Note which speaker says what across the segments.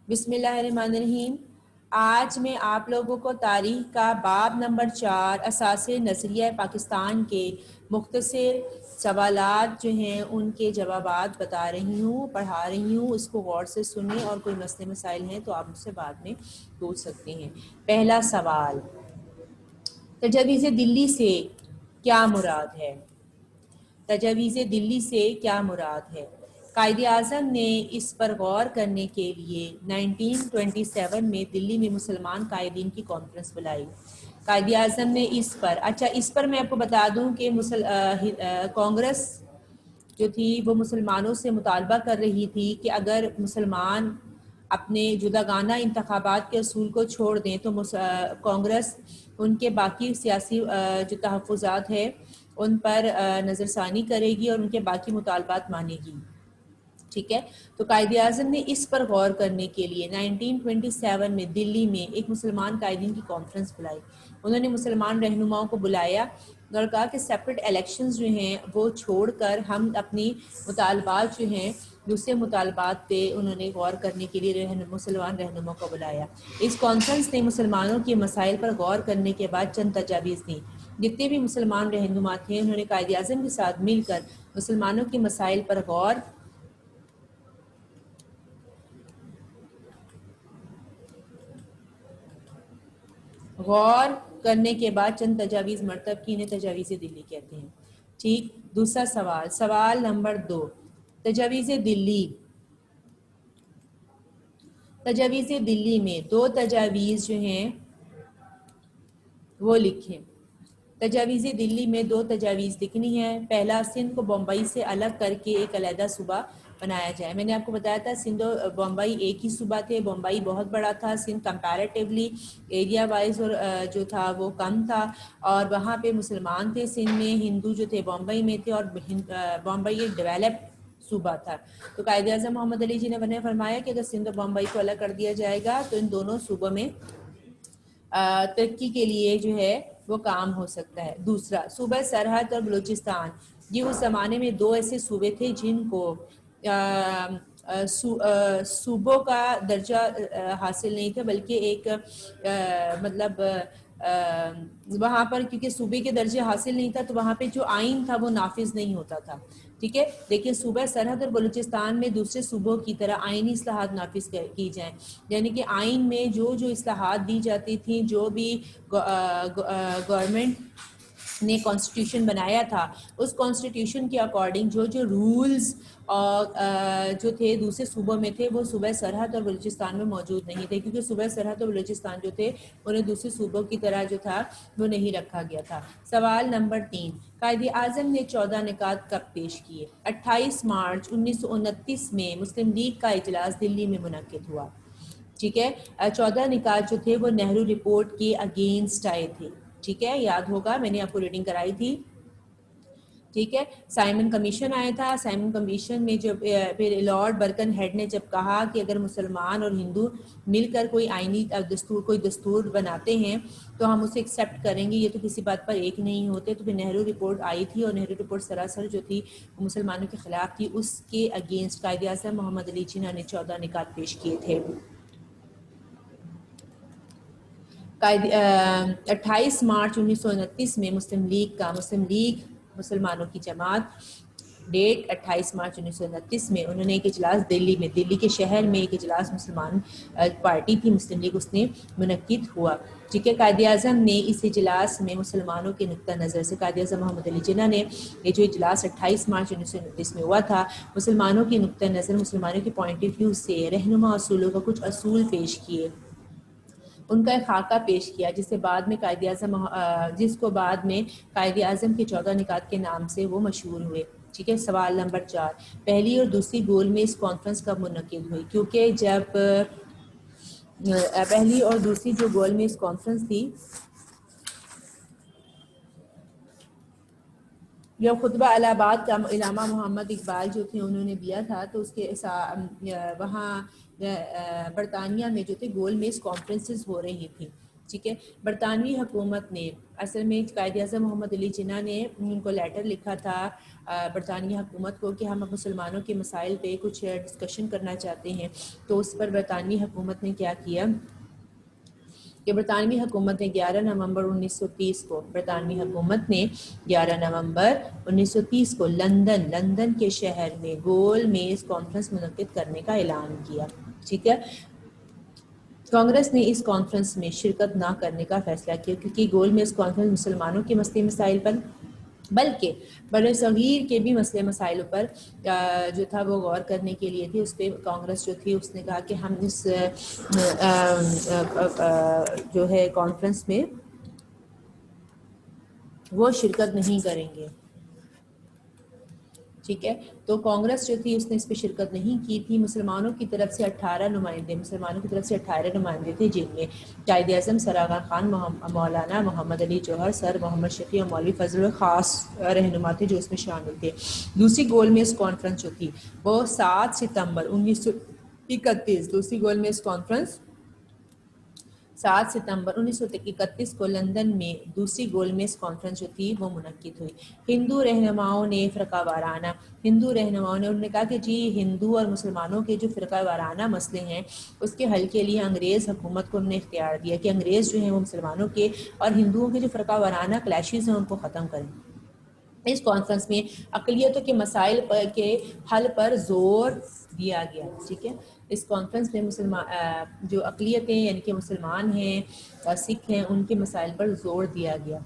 Speaker 1: بسم اللہ الرحمن الرحیم۔ آج میں آپ لوگوں کو تاریخ کا باب نمبر 4 اساس نظریہ پاکستان کے مختصر سوالات جو ہیں ان کے جوابات بتا رہی ہوں، پڑھا رہی ہوں، اس کو غور سے سنیں اور کوئی مسئلے مسائل ہیں تو آپ مجھ سے بعد میں پوچھ سکتے ہیں۔ پہلا سوال، تجویز دلی سے کیا مراد ہے؟ تجویز دلی سے کیا مراد ہے؟ قائد اعظم نے اس پر غور کرنے کے لیے 1927 میں دلی میں مسلمان قائدین کی کانفرنس بلائی۔ قائد اعظم نے اس پر میں آپ کو بتا دوں کہ کانگریس جو تھی وہ مسلمانوں سے مطالبہ کر رہی تھی کہ اگر مسلمان اپنے جداگانہ انتخابات کے اصول کو چھوڑ دیں تو کانگریس ان کے باقی سیاسی جو تحفظات ہے ان پر نظر ثانی کرے گی اور ان کے باقی مطالبات مانے گی۔ ٹھیک ہے، تو قائد اعظم نے اس پر غور کرنے کے لیے 1927 میں دلی میں ایک مسلمان قائدین کی کانفرنس بلائی۔ انہوں نے مسلمان رہنماؤں کو بلایا اور کہا کہ سیپریٹ الیکشنز جو ہیں وہ چھوڑ کر ہم اپنی مطالبات جو ہیں دوسرے مطالبات پہ انہوں نے غور کرنے کے لیے مسلمان رہنماؤں کو بلایا۔ اس کانفرنس نے مسلمانوں کے مسائل پر غور کرنے کے بعد چند تجاویز دیں۔ جتنے بھی مسلمان رہنما تھے انہوں نے قائد اعظم کے ساتھ مل کر مسلمانوں کے مسائل پر غور کرنے کے بعد چند تجاویز مرتب کی، انہیں تجاویز دلی کہتے ہیں۔ ٹھیک، دوسرا سوال، سوال نمبر 2، تجاویز دلی میں دو تجاویز جو ہیں وہ لکھیں۔ تجاویز دلی میں دو تجاویز لکھنی ہے۔ پہلا، سندھ کو بمبئی سے الگ کر کے ایک علیحدہ صوبہ بنایا جائے۔ میں نے آپ کو بتایا تھا سندھ اور بمبئی ایک ہی صوبہ تھے، بمبئی بہت بڑا تھا، سندھ کمپیریٹیولی ایریا وائز اور جو تھا وہ کم تھا، اور وہاں پہ مسلمان تھے سندھ میں، ہندو جو تھے بمبئی میں تھے، اور بمبئی ایک ڈیولپڈ صوبہ تھا۔ تو قائد اعظم محمد علی جی نے فرمایا کہ اگر سندھ اور بمبئی کو الگ کر دیا جائے گا تو ان دونوں صوبوں میں ترقی کے لیے جو ہے وہ کام ہو سکتا ہے۔ دوسرا، صوبہ سرحد اور بلوچستان، یہ اس زمانے میں دو ایسے صوبے تھے جن کو صوبوں کا درجہ حاصل نہیں تھا، بلکہ ایک مطلب وہاں پر کیونکہ صوبے کے درجے حاصل نہیں تھا تو وہاں پہ جو آئین تھا وہ نافذ نہیں ہوتا تھا۔ ٹھیک ہے، لیکن صوبہ سرحد اور بلوچستان میں دوسرے صوبوں کی طرح آئینی اصلاحات نافذ کی جائیں، یعنی کہ آئین میں جو اصلاحات دی جاتی تھیں، جو بھی گورنمنٹ نے کانسٹیٹیوشن بنایا تھا اس کانسٹیٹیوشن کے اکارڈنگ جو رولز جو تھے دوسرے صوبوں میں تھے وہ صوبہ سرحد اور بلوچستان میں موجود نہیں تھے، کیونکہ صوبہ سرحد اور بلوچستان جو تھے انہیں دوسرے صوبوں کی طرح جو تھا وہ نہیں رکھا گیا تھا۔ سوال نمبر 3، قائد اعظم نے 14 نکات کب پیش کیے؟ 28 مارچ 1929 میں مسلم لیگ کا اجلاس دلی میں منعقد ہوا۔ ٹھیک ہے، 14 نکات جو تھے وہ نہرو رپورٹ کے اگینسٹ آئے تھے۔ ٹھیک ہے، یاد ہوگا میں نے آپ کو ریڈنگ کرائی تھی۔ ٹھیک ہے، سائمن کمیشن آیا تھا، سائمن کمیشن میں جب پھر لارڈ برکن ہیڈ نے جب کہا کہ اگر مسلمان اور ہندو مل کر کوئی آئینی دستور بناتے ہیں تو ہم اسے ایکسیپٹ کریں گے، یہ تو کسی بات پر ایک نہیں ہوتے، تو پھر نہرو رپورٹ آئی تھی اور نہرو رپورٹ سراسر جو تھی وہ مسلمانوں کے خلاف تھی، اس کے اگینسٹ قائد اعظم محمد علی جناح نے 14 نکات پیش کیے تھے۔ 28 مارچ 1929 میں مسلم لیگ مسلمانوں کی جماعت، ڈیٹ 28 مارچ 1929 میں انہوں نے ایک اجلاس دلی کے شہر میں ایک اجلاس مسلمان پارٹی تھی مسلم لیگ، اس نے منعقد ہوا۔ ٹھیک ہے، قائد اعظم نے اس اجلاس میں مسلمانوں کے نقطہ نظر سے قائد اعظم محمد علی جناح نے یہ جو اجلاس 28 مارچ 1929 میں ہوا تھا مسلمانوں کے نقطہ نظر، مسلمانوں کے پوائنٹ آف ویو سے رہنما اصولوں کا کچھ اصول پیش کیے، ان کا ایک خاکہ پیش کیا جس کو بعد میں قائد اعظم کے 14 نکات کے نام سے وہ مشہور ہوئے۔ ٹھیک ہے، سوال نمبر 4، پہلی اور دوسری گول میں اس کانفرنس کب منعقد ہوئی؟ کیونکہ جب پہلی اور دوسری جو گول میں اس کانفرنس تھی، جب خطبہ الہ آباد کا علامہ محمد اقبال جو تھے انہوں نے دیا تھا تو اس کے وہاں برطانیہ میں جو تھے گول میز کانفرنسز ہو رہی تھیں۔ ٹھیک ہے. برطانوی حکومت نے اصل میں قائد اعظم محمد علی جناح نے ان کو لیٹر لکھا تھا برطانوی حکومت کو کہ ہم مسلمانوں کے مسائل پہ کچھ ڈسکشن کرنا چاہتے ہیں. تو اس پر برطانوی حکومت نے کیا کیا کہ برطانوی حکومت نے 11 نومبر 1930 کو برطانوی حکومت نے 11 نومبر 1930 کو لندن کے شہر میں گول میز کانفرنس منعقد کرنے کا اعلان کیا. ٹھیک ہے. کانگریس نے اس کانفرنس میں شرکت نہ کرنے کا فیصلہ کیا کیونکہ گول میز کانفرنس مسلمانوں کے مسئلے مسائل پر بلکہ بر صغیر کے بھی مسئلے مسائلوں پر جو تھا وہ غور کرنے کے لیے تھی. اس پہ کانگریس جو تھی اس نے کہا کہ ہم اس جو ہے کانفرنس میں وہ شرکت نہیں کریں گے. ٹھیک ہے. تو کانگریس جو تھی اس نے اس پہ شرکت نہیں کی تھی. مسلمانوں کی طرف سے 18 نمائندے تھے جن میں قائد اعظم سر آغا خان، مولانا محمد علی جوہر، سر محمد شفیع اور مولوی فضل خاص رہنما تھے جو اس میں شامل تھے. دوسری گول میز کانفرنس جو تھی وہ 7 ستمبر 1931 دوسری گول میز کانفرنس 7 ستمبر 1931 کو لندن میں دوسری گول میز کانفرنس جو تھی وہ منعقد ہوئی. ہندو رہنماؤں نے انہوں نے کہا کہ جی ہندو اور مسلمانوں کے جو فرقہ وارانہ مسئلے ہیں اس کے حل کے لیے انگریز حکومت کو انہوں نے اختیار دیا کہ انگریز جو ہیں وہ مسلمانوں کے اور ہندوؤں کے جو فرقہ وارانہ کلیشز ہیں ان کو ختم کریں. اس کانفرنس میں اقلیتوں کے مسائل کے حل پر زور دیا گیا. ٹھیک ہے. اس کانفرنس میں جو اقلیتیں یعنی کہ مسلمان ہیں اور سکھ ہیں ان کے مسائل پر زور دیا گیا.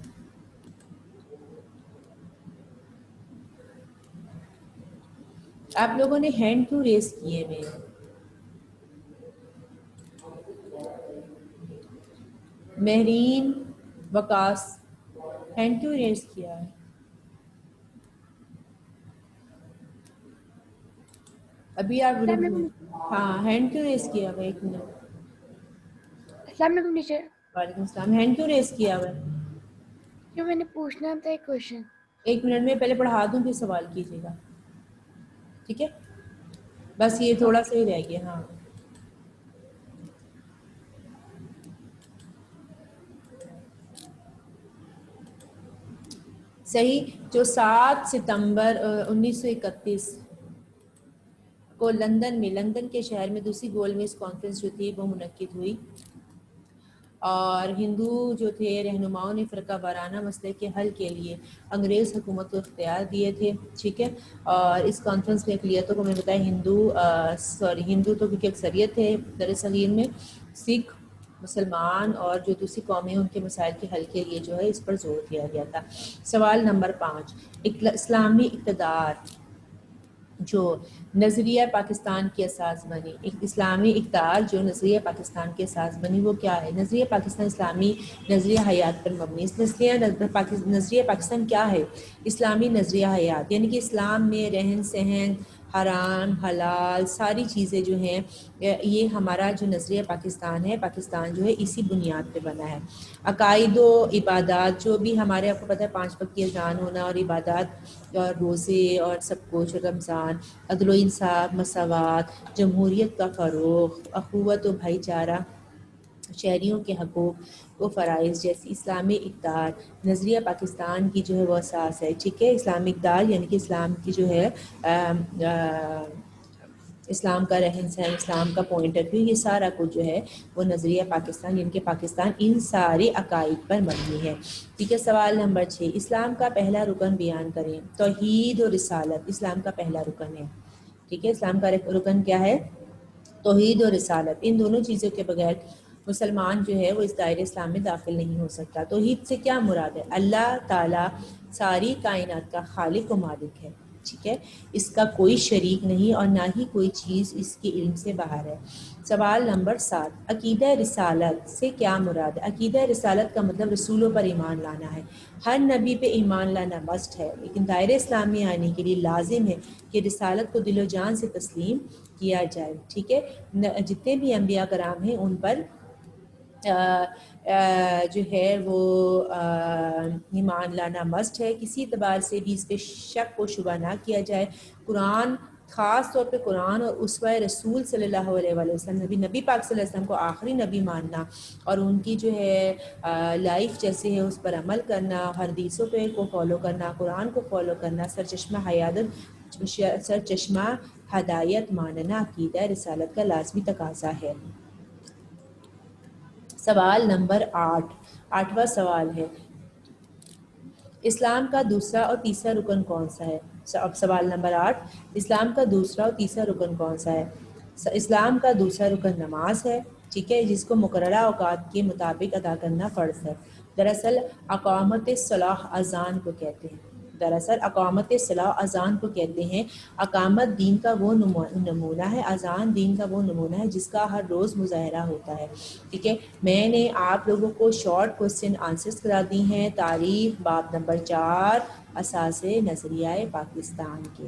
Speaker 1: آپ لوگوں نے ہینڈ کیوں ریز کیے ہوئے ہیں؟ مہرین، وقاص، ہینڈ کیوں ریز کیا ہے؟ ابھی آپ ہاں ہینڈ کیوں ریز کیا ہوا ہے؟ 1 منٹ.
Speaker 2: السلام علیکم ٹیچر.
Speaker 1: وعلیکم السلام. ہینڈ کیوں ریز کیا ہوا ہے؟
Speaker 2: جو میں نے پوچھنا تھا ایک کوشچن.
Speaker 1: 1 منٹ میں پہلے پڑھا دوں پھر سوال کیجیے گا. ٹھیک ہے. بس یہ تھوڑا سا ہی رہ گیا. ہاں صحیح. جو 7 ستمبر 1931 کو لندن کے شہر میں دوسری گول میز کانفرنس جو تھی وہ منعقد ہوئی اور ہندو جو تھے رہنماؤں نے فرقہ وارانہ مسئلے کے حل کے لیے انگریز حکومت کو اختیار دیے تھے. ٹھیک ہے. اور اس کانفرنس میں اقلیتوں کو میں بتایا ہندو تو کیونکہ اکثریت ہے در صغیر میں، سکھ، مسلمان اور جو دوسری قومیں ان کے مسائل کے حل کے لیے جو ہے اس پر زور دیا گیا تھا. سوال نمبر 5. اسلامی اقتدار جو نظریہ پاکستان کی اساس بنی، اسلامی اقدار جو نظریہ پاکستان کے اساس بنی وہ کیا ہے؟ نظریہ پاکستان اسلامی نظریہ حیات پر مبنی. نظریہ پاکستان کیا ہے؟ اسلامی نظریہ حیات، یعنی کہ اسلام میں رہن سہن، حرام حلال ساری چیزیں جو ہیں یہ ہمارا جو نظریہ پاکستان ہے، پاکستان جو ہے اسی بنیاد پہ بنا ہے. عقائد و عبادات جو بھی ہمارے، آپ کو پتہ ہے 5 وقت کی اذان ہونا اور عبادات اور روزے اور سب کچھ، رمضان، عدل و انصاف، مساوات، جمہوریت کا فروغ، اخوت و بھائی چارہ، شہریوں کے حقوق و فرائض جیسی اسلامی اقدار نظریہ پاکستان کی جو ہے وہ اساس ہے. ٹھیک ہے. اسلامی اقدار یعنی کہ اسلام کی جو ہے اسلام کا رہن سہن، اسلام کا پوائنٹ آف ویو، یہ سارا کچھ جو ہے وہ نظریہ پاکستان یعنی کہ پاکستان ان سارے عقائد پر مبنی ہے. ٹھیک ہے. سوال نمبر 6. اسلام کا پہلا رکن بیان کریں. توحید و رسالت اسلام کا پہلا رکن ہے. ٹھیک ہے. اسلام کا رکن کیا ہے؟ توحید و رسالت. ان دونوں چیزوں کے بغیر مسلمان جو ہے وہ اس دائرے اسلام میں داخل نہیں ہو سکتا. توحید سے کیا مراد ہے؟ اللہ تعالیٰ ساری کائنات کا خالق و مالک ہے. ٹھیک ہے. اس کا کوئی شریک نہیں اور نہ ہی کوئی چیز اس کے علم سے باہر ہے. سوال نمبر 7. عقیدہ رسالت سے کیا مراد ہے؟ عقیدہ رسالت کا مطلب رسولوں پر ایمان لانا ہے. ہر نبی پہ ایمان لانا مست ہے، لیکن دائرہ اسلام میں آنے کے لیے لازم ہے کہ رسالت کو دل و جان سے تسلیم کیا جائے. ٹھیک ہے. جتنے بھی انبیاء کرام ہیں ان پر جو ہے وہ ایمان لانا مست ہے، کسی اعتبار سے بھی اس پہ شک و شبہ نہ کیا جائے. قرآن خاص طور پہ قرآن اور اسوہ رسول صلی اللہ علیہ وآلہ وسلم، نبی پاک صلی اللہ علیہ وسلم کو آخری نبی ماننا اور ان کی جو ہے لائف جیسے ہے اس پر عمل کرنا، حدیثوں پہ کو فالو کرنا، قرآن کو فالو کرنا، سرچشمہ ہدایت ماننا عقیدہ رسالت کا لازمی تقاضا ہے۔ سوال نمبر 8واں سوال ہے، اسلام کا دوسرا اور تیسرا رکن کون سا ہے؟ اب سوال نمبر 8، اسلام کا دوسرا اور تیسرا رکن کون سا ہے؟ اسلام کا دوسرا رکن نماز ہے، ٹھیک ہے، جس کو مقررہ اوقات کے مطابق ادا کرنا فرض ہے۔ دراصل اقامت الصلاۃ اذان کو کہتے ہیں، اذان کو کہتے ہیں۔ اقامت دین کا وہ نمونہ ہے، اذان دین کا وہ نمونہ ہے جس کا ہر روز مظاہرہ ہوتا ہے، ٹھیک ہے۔ میں نے آپ لوگوں کو شارٹ کوسچن آنسرز کرا دی ہیں تاریخ باب نمبر 4 اساس نظریہ پاکستان کے۔